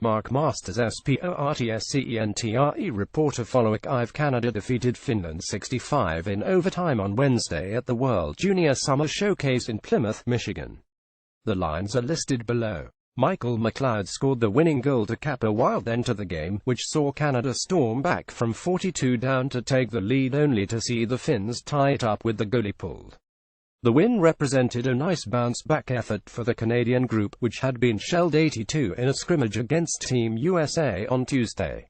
Mark Masters SPORTSCENTRE reporter following IV Canada defeated Finland 65 in overtime on Wednesday at the World Junior Summer Showcase in Plymouth, Michigan. The lines are listed below. Michael McLeod scored the winning goal to cap a wild end to the game, which saw Canada storm back from 42 down to take the lead only to see the Finns tie it up with the goalie pulled. The win represented a nice bounce-back effort for the Canadian group, which had been shelled 82 in a scrimmage against Team USA on Tuesday.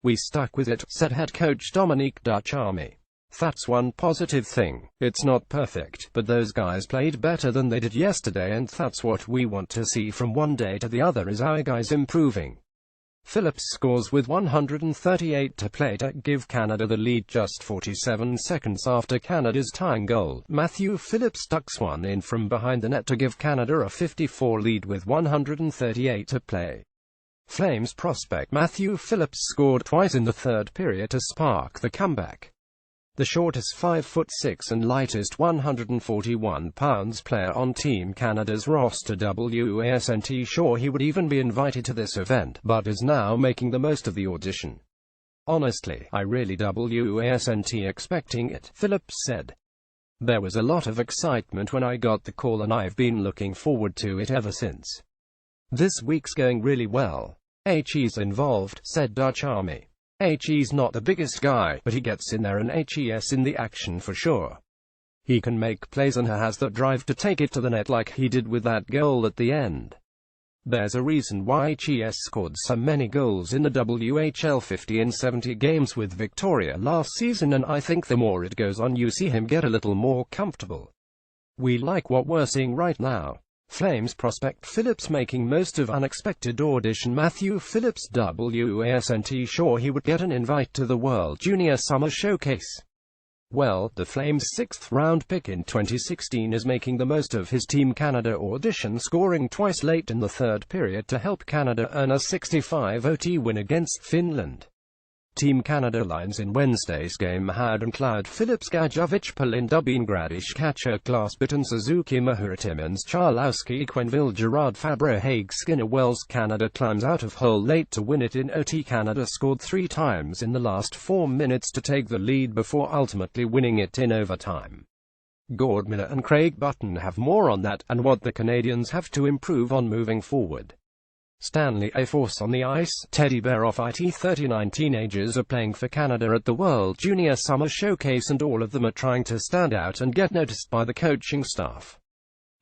"We stuck with it," said head coach Dominique Ducharme. "That's one positive thing. It's not perfect, but those guys played better than they did yesterday, and that's what we want to see from one day to the other, is our guys improving." Phillips scores with 138 to play to give Canada the lead just 47 seconds after Canada's tying goal. Matthew Phillips ducks one in from behind the net to give Canada a 54 lead with 138 to play. Flames prospect Matthew Phillips scored twice in the third period to spark the comeback. The shortest 5'6" and lightest 141-pound player on Team Canada's roster wasn't sure he would even be invited to this event, but is now making the most of the audition. "Honestly, I really wasn't expecting it," Phillips said. "There was a lot of excitement when I got the call and I've been looking forward to it ever since. This week's going really well. He's involved," said Ducharme. He's not the biggest guy, but he gets in there and he's in the action for sure. He can make plays and has the drive to take it to the net like he did with that goal at the end. There's a reason why he's scored so many goals in the WHL 50 in 70 games with Victoria last season, and I think the more it goes on you see him get a little more comfortable. We like what we're seeing right now." Flames prospect Phillips making most of unexpected audition. Matthew Phillips wasn't sure he would get an invite to the World Junior Summer Showcase. Well, the Flames' sixth-round pick in 2016 is making the most of his Team Canada audition, scoring twice late in the third period to help Canada earn a 65-0 win against Finland. Team Canada lines in Wednesday's game had included Phillips, Gajovic, Palin, Dubin, Gradish, Katcher, Glassbitten, Suzuki, Mahura, Timmins, Charlowski, Quenneville, Gerard, Fabre, Hague, Skinner, Wells. Canada climbs out of hole late to win it in OT. Canada scored 3 times in the last 4 minutes to take the lead before ultimately winning it in overtime. Gord Miller and Craig Button have more on that, and what the Canadians have to improve on moving forward. Stanley A. Force on the ice. Teddy Bear off it. 39 teenagers are playing for Canada at the World Junior Summer Showcase, and all of them are trying to stand out and get noticed by the coaching staff.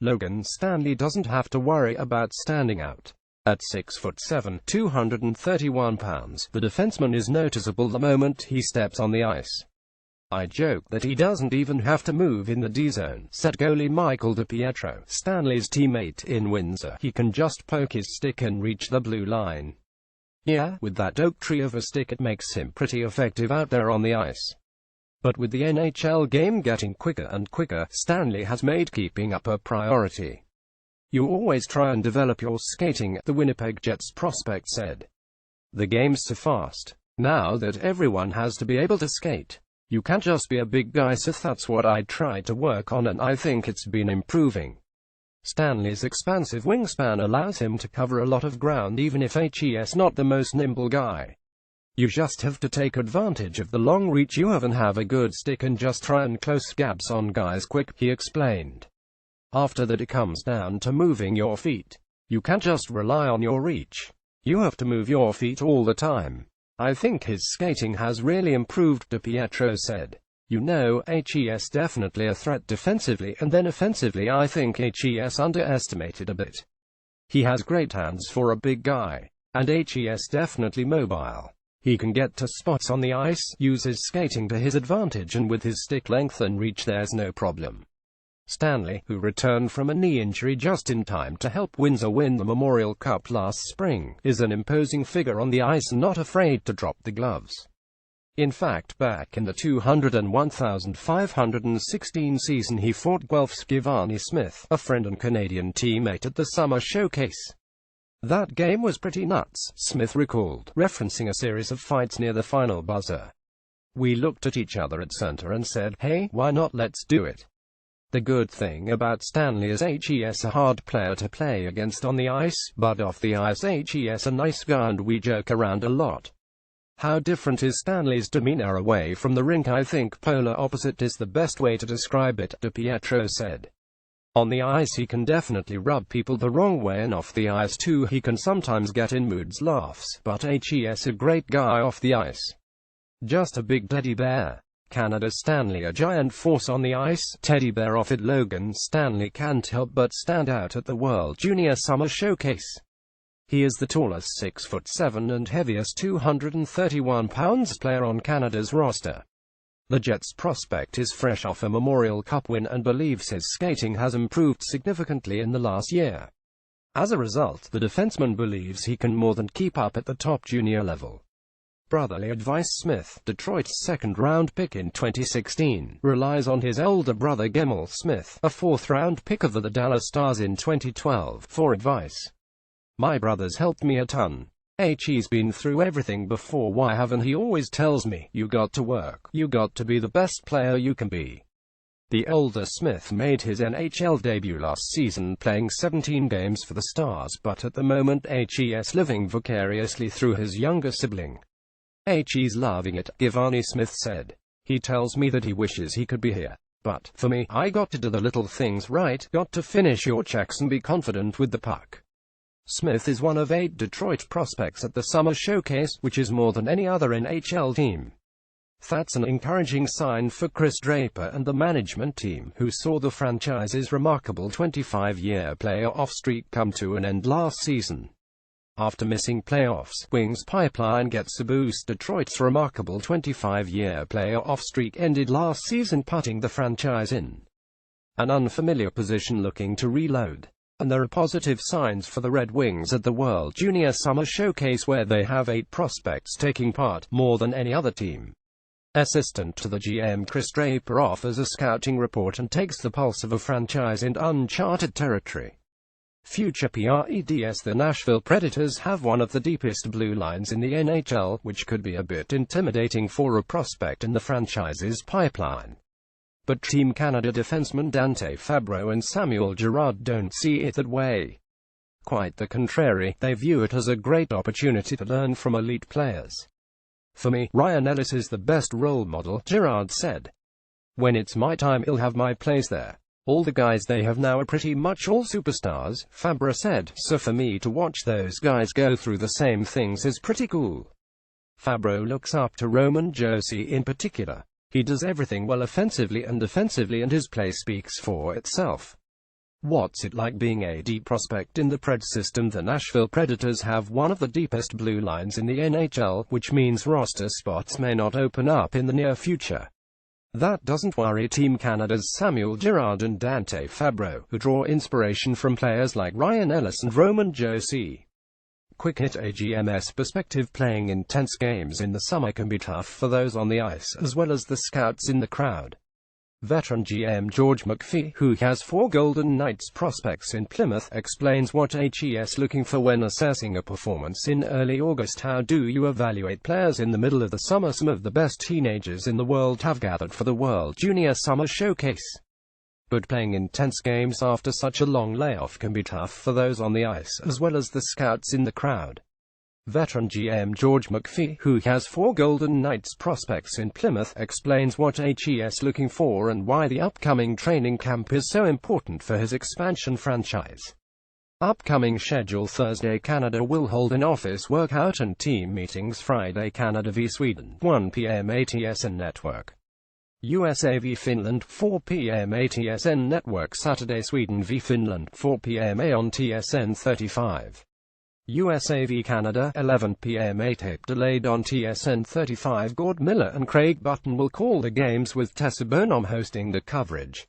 Logan Stanley doesn't have to worry about standing out. At 6'7", 231 pounds, the defenseman is noticeable the moment he steps on the ice. "I joke that he doesn't even have to move in the D-zone," said goalie Michael DiPietro, Stanley's teammate in Windsor. "He can just poke his stick and reach the blue line. Yeah, with that oak tree of a stick it makes him pretty effective out there on the ice." But with the NHL game getting quicker and quicker, Stanley has made keeping up a priority. "You always try and develop your skating," the Winnipeg Jets prospect said. "The game's so fast now that everyone has to be able to skate. You can't just be a big guy, so that's what I tried to work on, and I think it's been improving." Stanley's expansive wingspan allows him to cover a lot of ground even if he's not the most nimble guy. "You just have to take advantage of the long reach you have and have a good stick and just try and close gaps on guys quick," he explained. After that it comes down to moving your feet. You can't just rely on your reach. You have to move your feet all the time. "I think his skating has really improved," DiPietro said. "You know, he's definitely a threat defensively, and then offensively I think he's underestimated a bit. He has great hands for a big guy. And he's definitely mobile. He can get to spots on the ice, use his skating to his advantage, and with his stick length and reach there's no problem." Stanley, who returned from a knee injury just in time to help Windsor win the Memorial Cup last spring, is an imposing figure on the ice and not afraid to drop the gloves. In fact, back in the 201,516 season he fought Guelph's Givani Smith, a friend and Canadian teammate, at the Summer Showcase. "That game was pretty nuts," Smith recalled, referencing a series of fights near the final buzzer. "We looked at each other at center and said, hey, why not, let's do it. The good thing about Stanley is he's a hard player to play against on the ice, but off the ice he's a nice guy and we joke around a lot. How different is Stanley's demeanor away from the rink? I think polar opposite is the best way to describe it, DiPietro said. On the ice he can definitely rub people the wrong way, and off the ice too he can sometimes get in moods, laughs, but he's a great guy off the ice. Just a big teddy bear. Canada's Stanley, a giant force on the ice, teddy bear off it. Logan Stanley can't help but stand out at the World Junior Summer Showcase. He is the tallest 6'7" and heaviest 231 pounds player on Canada's roster. The Jets prospect is fresh off a Memorial Cup win and believes his skating has improved significantly in the last year. As a result, the defenseman believes he can more than keep up at the top junior level. Brotherly advice. Smith, Detroit's second-round pick in 2016, relies on his older brother Gemel Smith, a fourth-round pick of the Dallas Stars in 2012, for advice. My brother's helped me a ton. He's been through everything before. Why haven't he always tells me, you got to work, you got to be the best player you can be. The older Smith made his NHL debut last season playing 17 games for the Stars, but at the moment he's living vicariously through his younger sibling. He's loving it, Givani Smith said. He tells me that he wishes he could be here. But, for me, I got to do the little things right, got to finish your checks and be confident with the puck. Smith is one of 8 Detroit prospects at the Summer Showcase, which is more than any other NHL team. That's an encouraging sign for Chris Draper and the management team, who saw the franchise's remarkable 25-year playoff streak come to an end last season. After missing playoffs, Wings pipeline gets a boost. Detroit's remarkable 25-year playoff streak ended last season, putting the franchise in an unfamiliar position, looking to reload. And there are positive signs for the Red Wings at the World Junior Summer Showcase, where they have 8 prospects taking part, more than any other team. Assistant to the GM Chris Draper offers a scouting report and takes the pulse of a franchise in uncharted territory. Future PREDS. The Nashville Predators have one of the deepest blue lines in the NHL, which could be a bit intimidating for a prospect in the franchise's pipeline. But Team Canada defensemen Dante Fabro and Samuel Girard don't see it that way. Quite the contrary, they view it as a great opportunity to learn from elite players. For me, Ryan Ellis is the best role model, Girard said. When it's my time, he'll have my place there. All the guys they have now are pretty much all superstars, Fabro said, so for me to watch those guys go through the same things is pretty cool. Fabro looks up to Roman Josi in particular. He does everything well offensively and defensively, and his play speaks for itself. What's it like being a deep prospect in the Pred system? The Nashville Predators have one of the deepest blue lines in the NHL, which means roster spots may not open up in the near future. That doesn't worry Team Canada's Samuel Girard and Dante Fabro, who draw inspiration from players like Ryan Ellis and Roman Josi. Quick hit. A GM's perspective. Playing intense games in the summer can be tough for those on the ice, as well as the scouts in the crowd. Veteran GM George McPhee, who has 4 Golden Knights prospects in Plymouth, explains what he's looking for when assessing a performance in early August. How do you evaluate players in the middle of the summer? Some of the best teenagers in the world have gathered for the World Junior Summer Showcase. But playing intense games after such a long layoff can be tough for those on the ice, as well as the scouts in the crowd. Veteran GM George McPhee, who has 4 Golden Knights prospects in Plymouth, explains what he's looking for and why the upcoming training camp is so important for his expansion franchise. Upcoming schedule: Thursday Canada will hold an office workout and team meetings. Friday Canada v Sweden, 1 p.m. ATSN Network. USA v Finland, 4 p.m. ATSN Network. Saturday Sweden v Finland, 4 p.m. on TSN 35. USA v Canada, 11 p.m. tape delayed on TSN 35. Gord Miller and Craig Button will call the games, with Tessa Burnham hosting the coverage.